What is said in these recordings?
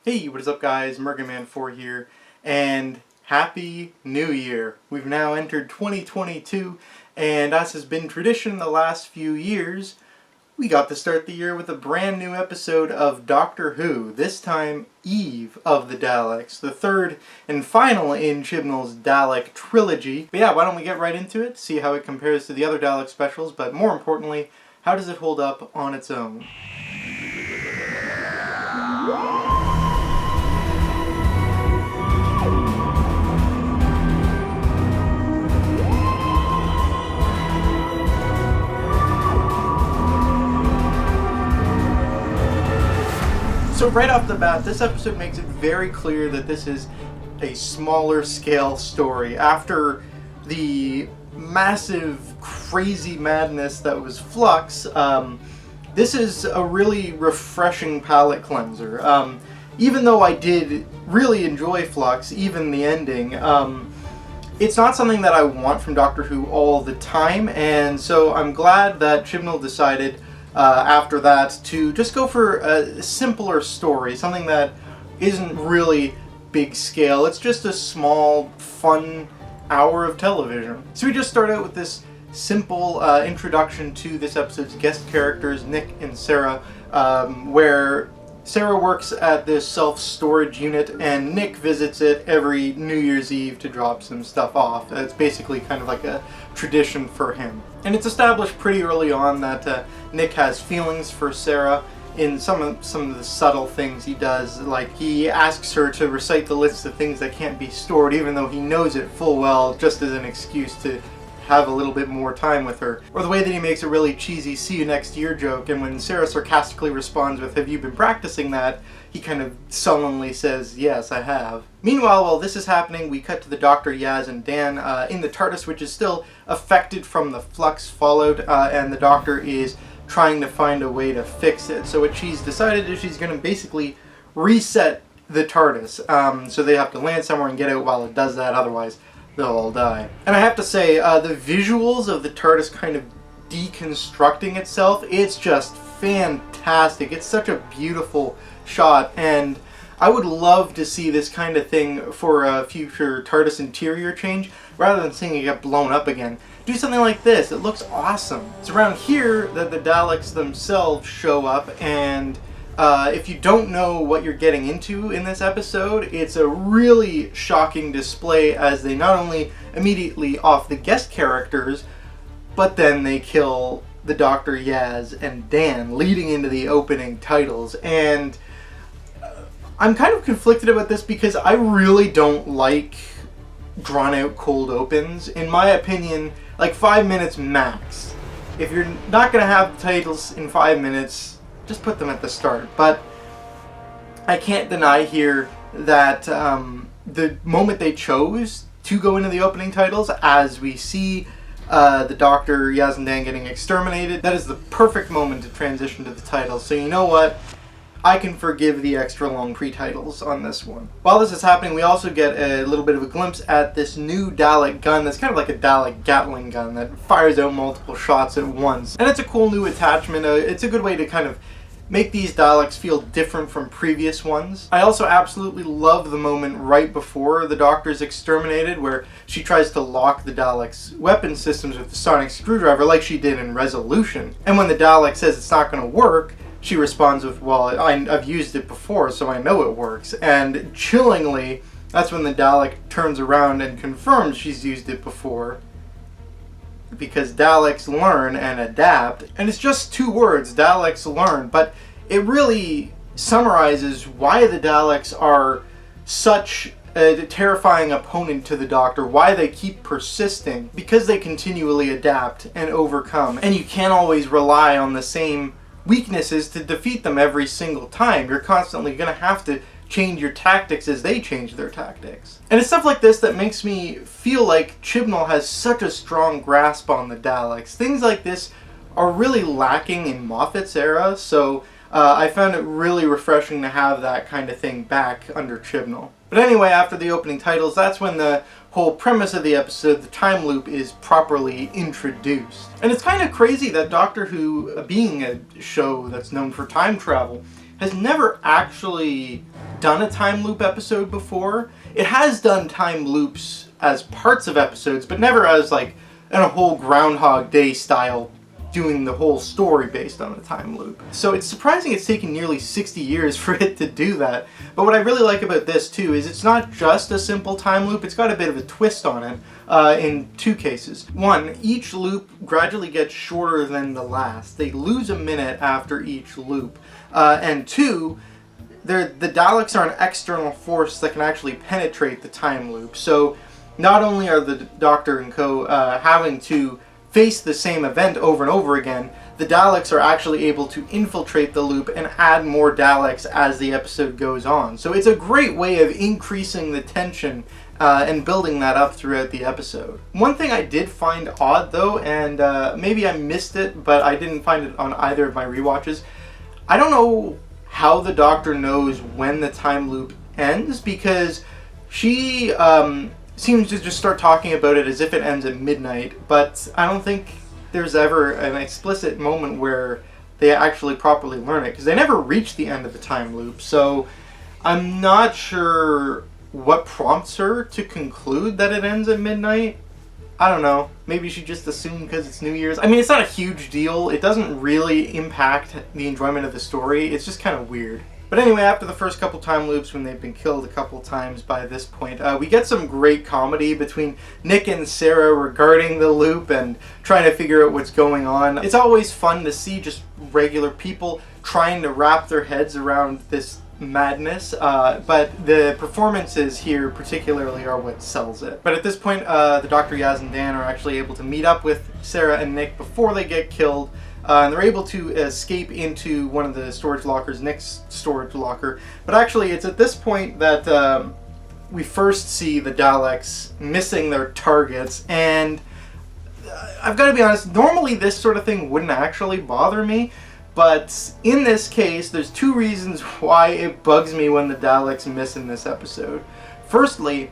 Hey, what is up guys, Mergaman4 here, and Happy New Year! We've now entered 2022, and as has been tradition in the last few years, we got to start the year with a brand new episode of Doctor Who, this time Eve of the Daleks, the third and final in Chibnall's Dalek trilogy. But yeah, why don't we get right into it, see how it compares to the other Dalek specials, but more importantly, how does it hold up on its own? So right off the bat, this episode makes it very clear that this is a smaller scale story. After the massive, crazy madness that was Flux, this is a really refreshing palate cleanser. Even though I did really enjoy Flux, even the ending, it's not something that I want from Doctor Who all the time, and so I'm glad that Chibnall decided after that to just go for a simpler story, something that isn't really big scale. It's just a small, fun hour of television. So we just start out with this simple introduction to this episode's guest characters, Nick and Sarah, where Sarah works at this self-storage unit and Nick visits it every New Year's Eve to drop some stuff off. It's basically kind of like a tradition for him. And it's established pretty early on that Nick has feelings for Sarah in some of the subtle things he does. Like he asks her to recite the list of things that can't be stored even though he knows it full well, just as an excuse to have a little bit more time with her. Or the way that he makes a really cheesy "see you next year" joke, and when Sarah sarcastically responds with "have you been practicing that?" he kind of sullenly says, "yes, I have." Meanwhile, while this is happening, we cut to the Doctor, Yaz, and Dan in the TARDIS, which is still affected from the Flux fallout, and the Doctor is trying to find a way to fix it. So what she's decided is she's going to basically reset the TARDIS. So they have to land somewhere and get out while it does that, otherwise they'll all die. And I have to say, the visuals of the TARDIS kind of deconstructing itself, it's just fantastic. It's such a beautiful shot, and I would love to see this kind of thing for a future TARDIS interior change, rather than seeing it get blown up again. Do something like this. It looks awesome. It's around here that the Daleks themselves show up, and if you don't know what you're getting into in this episode, it's a really shocking display as they not only immediately off the guest characters, but then they kill the Doctor, Yaz, and Dan, leading into the opening titles. And I'm kind of conflicted about this because I really don't like drawn out cold opens. In my opinion, like 5 minutes max. If you're not going to have titles in 5 minutes, just put them at the start. But I can't deny here that the moment they chose to go into the opening titles, as we see the Doctor, Yaz, and Dan getting exterminated, that is the perfect moment to transition to the titles. So you know what? I can forgive the extra long pre-titles on this one. While this is happening, we also get a little bit of a glimpse at this new Dalek gun that's kind of like a Dalek Gatling gun that fires out multiple shots at once. And it's a cool new attachment. It's a good way to kind of make these Daleks feel different from previous ones. I also absolutely love the moment right before the Doctor's exterminated, where she tries to lock the Daleks' weapon systems with the sonic screwdriver like she did in Resolution. And when the Dalek says it's not going to work, she responds with, well, I've used it before, so I know it works. And chillingly, that's when the Dalek turns around and confirms she's used it before. Because Daleks learn and adapt. And it's just 2 words, Daleks learn. But it really summarizes why the Daleks are such a terrifying opponent to the Doctor, why they keep persisting. Because they continually adapt and overcome. And you can't always rely on the same weaknesses to defeat them every single time. You're constantly going to have to change your tactics as they change their tactics. And it's stuff like this that makes me feel like Chibnall has such a strong grasp on the Daleks. Things like this are really lacking in Moffat's era, so I found it really refreshing to have that kind of thing back under Chibnall. But anyway, after the opening titles, that's when the whole premise of the episode, the time loop, is properly introduced. And it's kind of crazy that Doctor Who, being a show that's known for time travel, has never actually done a time loop episode before. It has done time loops as parts of episodes, but never as like in a whole Groundhog Day style, doing the whole story based on a time loop. So it's surprising it's taken nearly 60 years for it to do that. But what I really like about this too is it's not just a simple time loop, it's got a bit of a twist on it in two cases. One, each loop gradually gets shorter than the last. They lose a minute after each loop. And two, the Daleks are an external force that can actually penetrate the time loop. So not only are the Doctor and co having to face the same event over and over again, the Daleks are actually able to infiltrate the loop and add more Daleks as the episode goes on. So it's a great way of increasing the tension and building that up throughout the episode. One thing I did find odd though, and maybe I missed it, but I didn't find it on either of my rewatches. I don't know how the Doctor knows when the time loop ends, because she seems to just start talking about it as if it ends at midnight, but I don't think there's ever an explicit moment where they actually properly learn it, because they never reach the end of the time loop. So I'm not sure what prompts her to conclude that it ends at midnight. I don't know. Maybe she just assumed because it's New Year's. I mean, it's not a huge deal. It doesn't really impact the enjoyment of the story. It's just kind of weird. But anyway, after the first couple time loops, when they've been killed a couple times by this point, we get some great comedy between Nick and Sarah regarding the loop and trying to figure out what's going on. It's always fun to see just regular people trying to wrap their heads around this madness, but the performances here particularly are what sells it. But at this point, the Dr. Yaz and Dan are actually able to meet up with Sarah and Nick before they get killed. And they're able to escape into one of the storage lockers, Nick's storage locker. But actually, it's at this point that we first see the Daleks missing their targets. And I've got to be honest, normally this sort of thing wouldn't actually bother me. But in this case, there's two reasons why it bugs me when the Daleks miss in this episode. Firstly,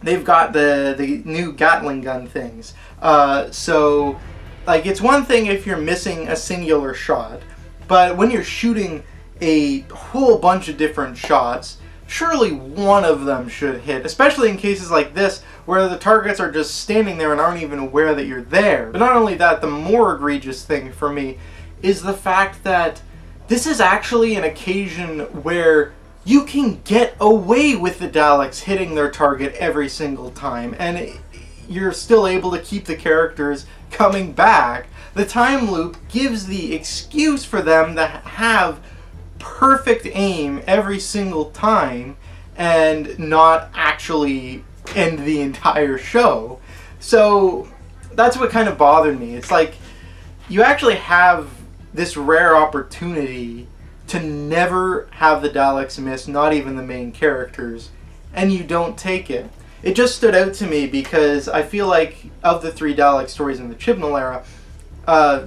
they've got the new Gatling gun things. So like, it's one thing if you're missing a singular shot, but when you're shooting a whole bunch of different shots, surely one of them should hit, especially in cases like this where the targets are just standing there and aren't even aware that you're there. But not only that, the more egregious thing for me is the fact that this is actually an occasion where you can get away with the Daleks hitting their target every single time, and you're still able to keep the characters coming back. The time loop gives the excuse for them to have perfect aim every single time and not actually end the entire show. So that's what kind of bothered me. It's like you actually have this rare opportunity to never have the Daleks miss, not even the main characters, and you don't take it. It just stood out to me because I feel like of the three Dalek stories in the Chibnall era,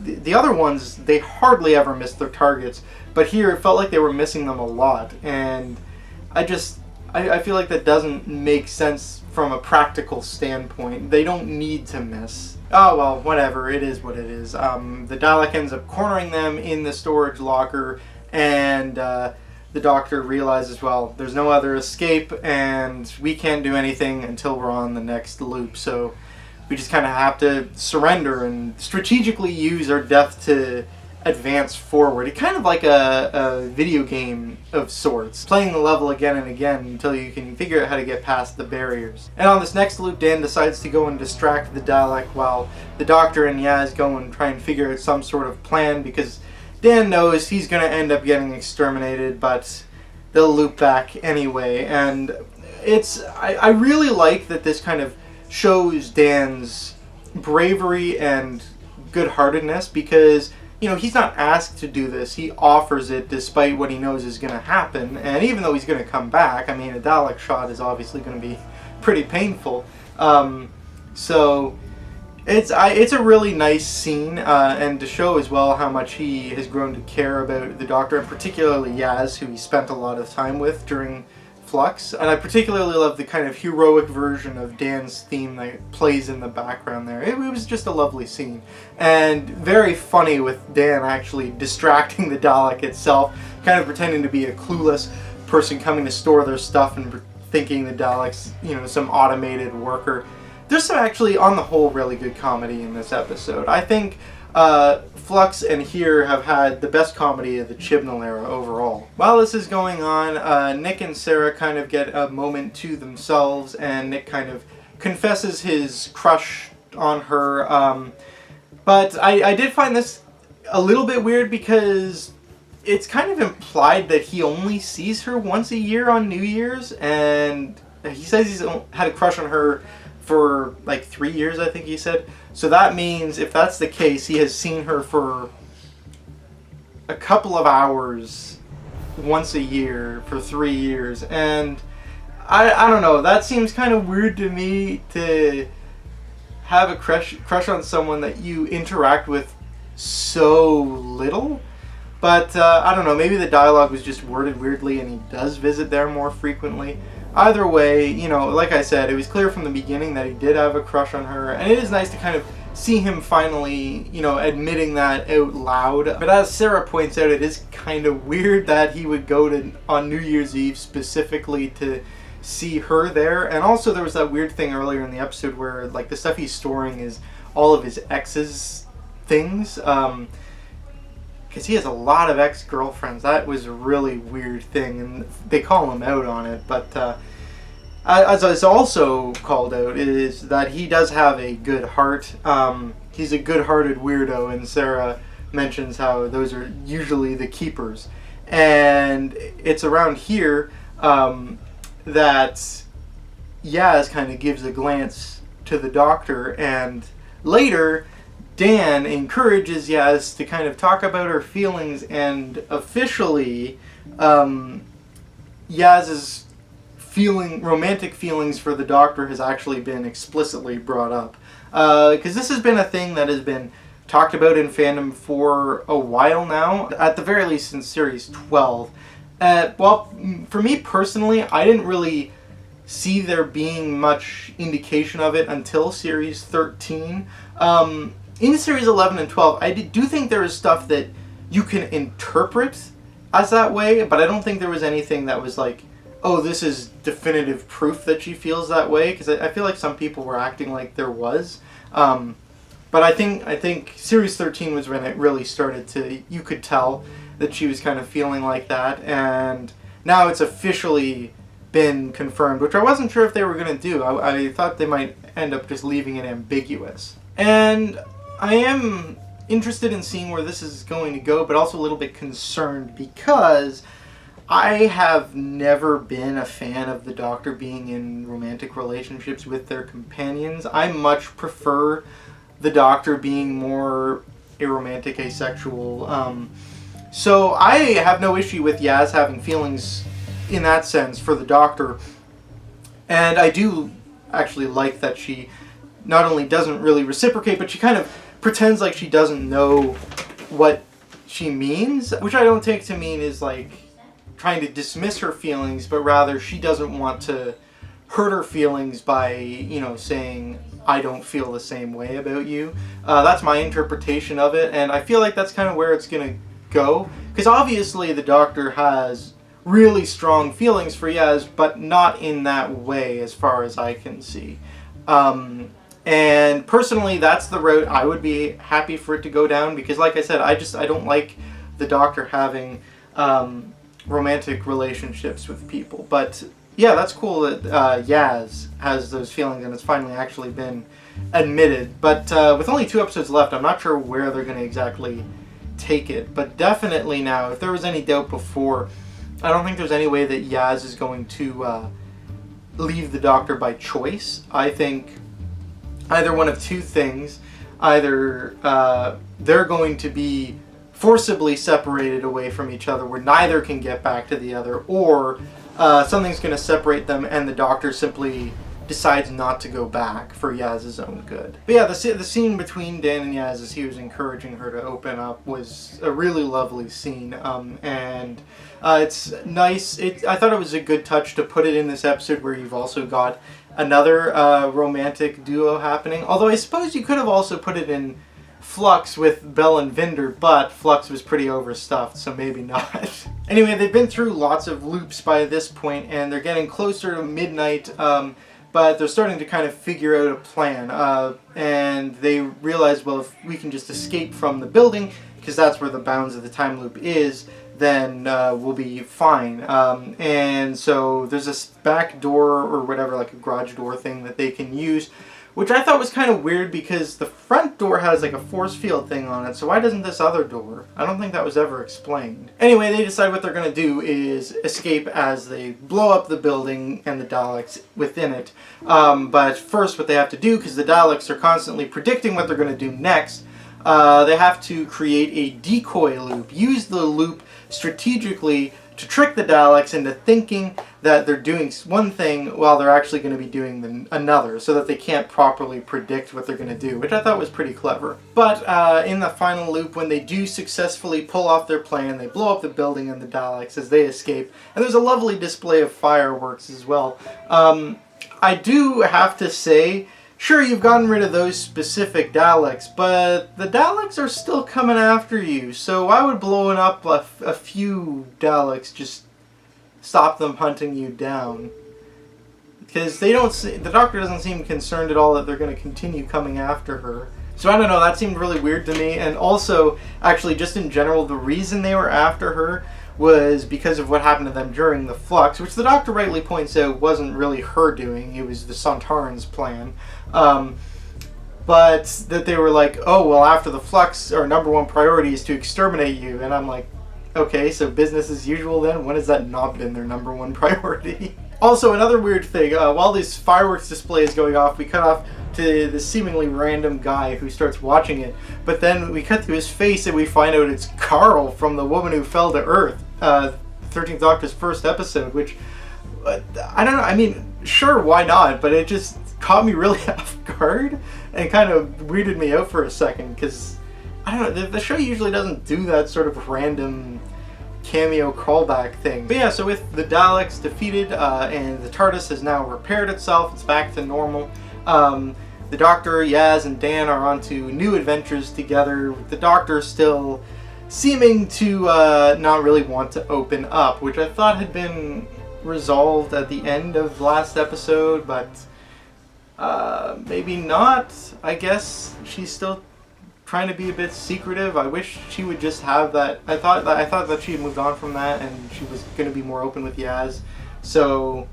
the other ones, they hardly ever missed their targets, but here it felt like they were missing them a lot, and I feel like that doesn't make sense from a practical standpoint. They don't need to miss. Oh well, whatever, it is what it is. The Dalek ends up cornering them in the storage locker, and the Doctor realizes, well, there's no other escape, and we can't do anything until we're on the next loop, so we just kind of have to surrender and strategically use our death to advance forward. It's kind of like a video game of sorts, playing the level again and again until you can figure out how to get past the barriers. And on this next loop, Dan decides to go and distract the Dalek while the Doctor and Yaz go and try and figure out some sort of plan, because Dan knows he's going to end up getting exterminated, but they'll loop back anyway. And I really like that this kind of shows Dan's bravery and good-heartedness, because he's not asked to do this. He offers it despite what he knows is going to happen. And even though he's going to come back, I mean, a Dalek shot is obviously going to be pretty painful. So it's a really nice scene, and to show as well how much he has grown to care about the Doctor, and particularly Yaz, who he spent a lot of time with during Flux, and I particularly love the kind of heroic version of Dan's theme that plays in the background there. It was just a lovely scene, and very funny with Dan actually distracting the Dalek itself, kind of pretending to be a clueless person coming to store their stuff and thinking the Dalek's, some automated worker. There's some actually, on the whole, really good comedy in this episode. I think Flux and Here have had the best comedy of the Chibnall era overall. While this is going on, Nick and Sarah kind of get a moment to themselves, and Nick kind of confesses his crush on her. But I did find this a little bit weird because it's kind of implied that he only sees her once a year on New Year's, and he says he's had a crush on her for like 3 years, I think he said. So that means, if that's the case, he has seen her for a couple of hours once a year for 3 years. And I don't know, that seems kind of weird to me, to have a crush on someone that you interact with so little. But I don't know, maybe the dialogue was just worded weirdly and he does visit there more frequently. Either way, like I said, it was clear from the beginning that he did have a crush on her, and it is nice to kind of see him finally, admitting that out loud. But as Sarah points out, it is kind of weird that he would go on New Year's Eve specifically to see her there. And also there was that weird thing earlier in the episode where, like, the stuff he's storing is all of his ex's things. Because he has a lot of ex-girlfriends. That was a really weird thing, and they call him out on it. But as is also called out, is that he does have a good heart. He's a good-hearted weirdo, and Sarah mentions how those are usually the keepers. And it's around here that Yaz kind of gives a glance to the Doctor, and later Dan encourages Yaz to kind of talk about her feelings, and officially Yaz's romantic feelings for the Doctor has actually been explicitly brought up. Because this has been a thing that has been talked about in fandom for a while now, at the very least since Series 12. Well, for me personally, I didn't really see there being much indication of it until Series 13. In Series 11 and 12, I do think there is stuff that you can interpret as that way, but I don't think there was anything that was like, oh, this is definitive proof that she feels that way, because I feel like some people were acting like there was. But I think Series 13 was when it really started to, you could tell that she was kind of feeling like that, and now it's officially been confirmed, which I wasn't sure if they were going to do. I thought they might end up just leaving it ambiguous. And I am interested in seeing where this is going to go, but also a little bit concerned because I have never been a fan of the Doctor being in romantic relationships with their companions. I much prefer the Doctor being more aromantic, asexual. So I have no issue with Yaz having feelings in that sense for the Doctor. And I do actually like that she not only doesn't really reciprocate, but she kind of pretends like she doesn't know what she means, which I don't take to mean is like trying to dismiss her feelings, but rather she doesn't want to hurt her feelings by, saying, I don't feel the same way about you. That's my interpretation of it, and I feel like that's kind of where it's going to go, because obviously the Doctor has really strong feelings for Yaz, but not in that way as far as I can see. And personally, that's the route I would be happy for it to go down, because like I said, I don't like the Doctor having romantic relationships with people. But yeah, that's cool that Yaz has those feelings and it's finally actually been admitted. But with only 2 episodes left, I'm not sure where they're going to exactly take it. But definitely now, if there was any doubt before, I don't think there's any way that Yaz is going to leave the Doctor by choice. I think either one of two things. Either they're going to be forcibly separated away from each other where neither can get back to the other, or something's going to separate them and the Doctor simply decides not to go back for Yaz's own good. But yeah, the scene between Dan and Yaz as he was encouraging her to open up was a really lovely scene, and it's nice. I thought it was a good touch to put it in this episode where you've also got another romantic duo happening, although I suppose you could have also put it in Flux with Belle and Vinder, but Flux was pretty overstuffed, so maybe not. Anyway, they've been through lots of loops by this point, and they're getting closer to midnight, but they're starting to kind of figure out a plan, and they realize, well, if we can just escape from the building, because that's where the bounds of the time loop is, then we'll be fine. And so there's this back door, or whatever, like a garage door thing that they can use, which I thought was kind of weird because the front door has like a force field thing on it, so why doesn't this other door? I don't think that was ever explained. Anyway, they decide what they're going to do is escape as they blow up the building and the Daleks within it. But first what they have to do, because the Daleks are constantly predicting what they're going to do next, they have to create a decoy loop. Use the loop strategically to trick the Daleks into thinking that they're doing one thing while they're actually going to be doing another, so that they can't properly predict what they're going to do, which I thought was pretty clever. But in the final loop, when they do successfully pull off their plan, they blow up the building and the Daleks as they escape, and there's a lovely display of fireworks as well. I do have to say, sure, you've gotten rid of those specific Daleks, but the Daleks are still coming after you, so why would blowing up a few Daleks just stop them hunting you down? Because the Doctor doesn't seem concerned at all that they're going to continue coming after her. So I don't know, that seemed really weird to me, and also, actually, just in general, the reason they were after her was because of what happened to them during the Flux, which the Doctor rightly points out wasn't really her doing, it was the Sontarans' plan. But that they were like, oh, well, after the Flux, our number one priority is to exterminate you. And I'm like, okay, so business as usual then? When has that not been their number one priority? Also, another weird thing, while this fireworks display is going off, we cut off to this seemingly random guy who starts watching it. But then we cut to his face and we find out it's Carl from The Woman Who Fell to Earth, 13th Doctor's first episode, which, I don't know, I mean, sure, why not? But it just caught me really off guard and kind of weirded me out for a second, because, I don't know, the show usually doesn't do that sort of random cameo callback thing. But yeah, so with the Daleks defeated and the TARDIS has now repaired itself, it's back to normal. The Doctor, Yaz, and Dan are on to new adventures together, with the Doctor still seeming to not really want to open up, which I thought had been resolved at the end of last episode, but maybe not. I guess she's still trying to be a bit secretive. I wish she would just have that. I thought that she had moved on from that and she was going to be more open with Yaz. So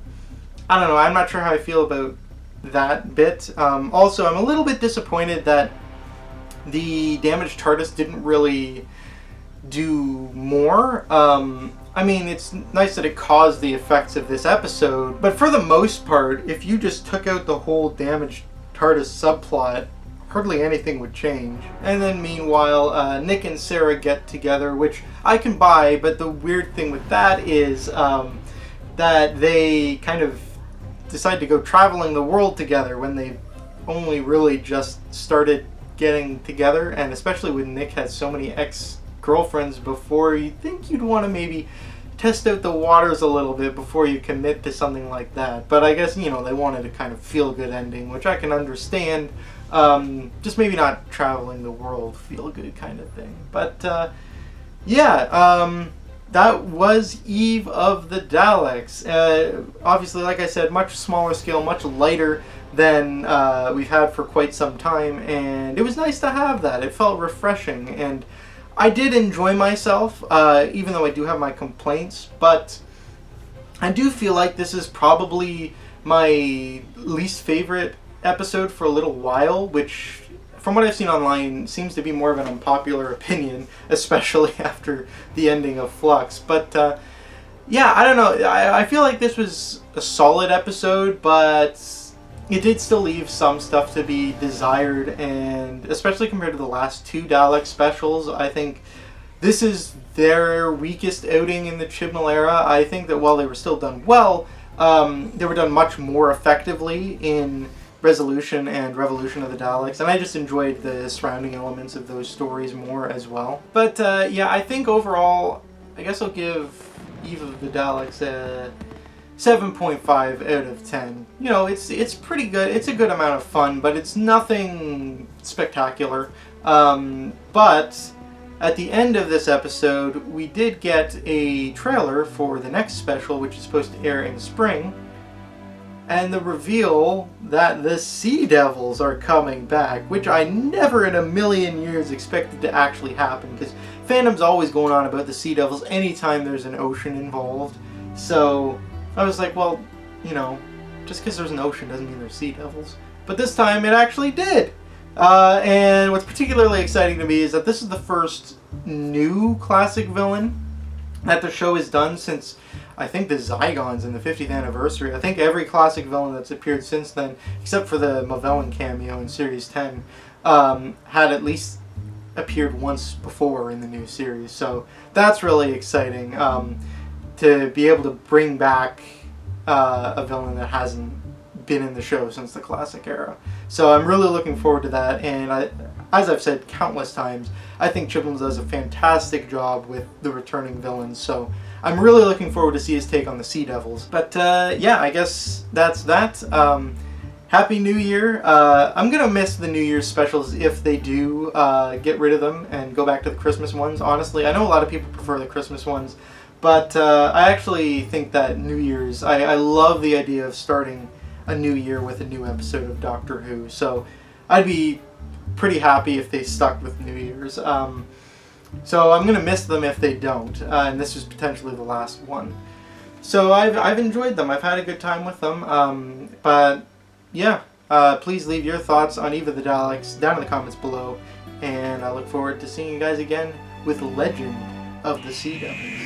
I don't know. I'm not sure how I feel about that bit. Also, I'm a little bit disappointed that the damaged TARDIS didn't really do more. I mean, it's nice that it caused the effects of this episode, but for the most part, if you just took out the whole damaged TARDIS subplot, hardly anything would change. And then meanwhile, Nick and Sarah get together, which I can buy, but the weird thing with that is that they kind of decide to go traveling the world together when they only really just started getting together, and especially when Nick has so many ex-girlfriends before, you think you'd want to maybe test out the waters a little bit before you commit to something like that. But I guess, you know, they wanted a kind of feel-good ending, which I can understand. Just maybe not traveling the world feel-good kind of thing. But yeah, that was Eve of the Daleks. Obviously, like I said, much smaller scale, much lighter than we've had for quite some time, and it was nice to have that. It felt refreshing, and I did enjoy myself, even though I do have my complaints, but I do feel like this is probably my least favorite episode for a little while, which, from what I've seen online, seems to be more of an unpopular opinion, especially after the ending of Flux. But yeah, I don't know. I feel like this was a solid episode, but it did still leave some stuff to be desired, and especially compared to the last two Dalek specials, I think this is their weakest outing in the Chibnall era. I think that while they were still done well, They were done much more effectively in Resolution and Revolution of the Daleks, and I just enjoyed the surrounding elements of those stories more as well. But yeah, I think overall, I guess I'll give Eve of the Daleks a 7.5 out of 10. You know, it's pretty good. It's a good amount of fun, but it's nothing spectacular. But at the end of this episode, we did get a trailer for the next special, which is supposed to air in spring. And the reveal that the Sea Devils are coming back, which I never in a million years expected to actually happen, because fandom's always going on about the Sea Devils anytime there's an ocean involved. So I was like, well, you know, just because there's an ocean doesn't mean there's Sea Devils. But this time it actually did. And what's particularly exciting to me is that this is the first new classic villain that the show has done since, I think, the Zygons in the 50th anniversary. I think every classic villain that's appeared since then, except for the Mavellan cameo in Series 10, had at least appeared once before in the new series. So that's really exciting, to be able to bring back a villain that hasn't been in the show since the classic era. So I'm really looking forward to that, and as I've said countless times, I think Chiplin does a fantastic job with the returning villains, so I'm really looking forward to see his take on the Sea Devils. But yeah, I guess that's that. Happy New Year. I'm going to miss the New Year's specials if they do get rid of them and go back to the Christmas ones, honestly. I know a lot of people prefer the Christmas ones, but I actually think that New Year's, I love the idea of starting a new year with a new episode of Doctor Who, so I'd be pretty happy if they stuck with New Year's. So I'm going to miss them if they don't, and this is potentially the last one. So I've enjoyed them. I've had a good time with them, but yeah, please leave your thoughts on Eve of the Daleks down in the comments below, and I look forward to seeing you guys again with Legend of the Sea Devils.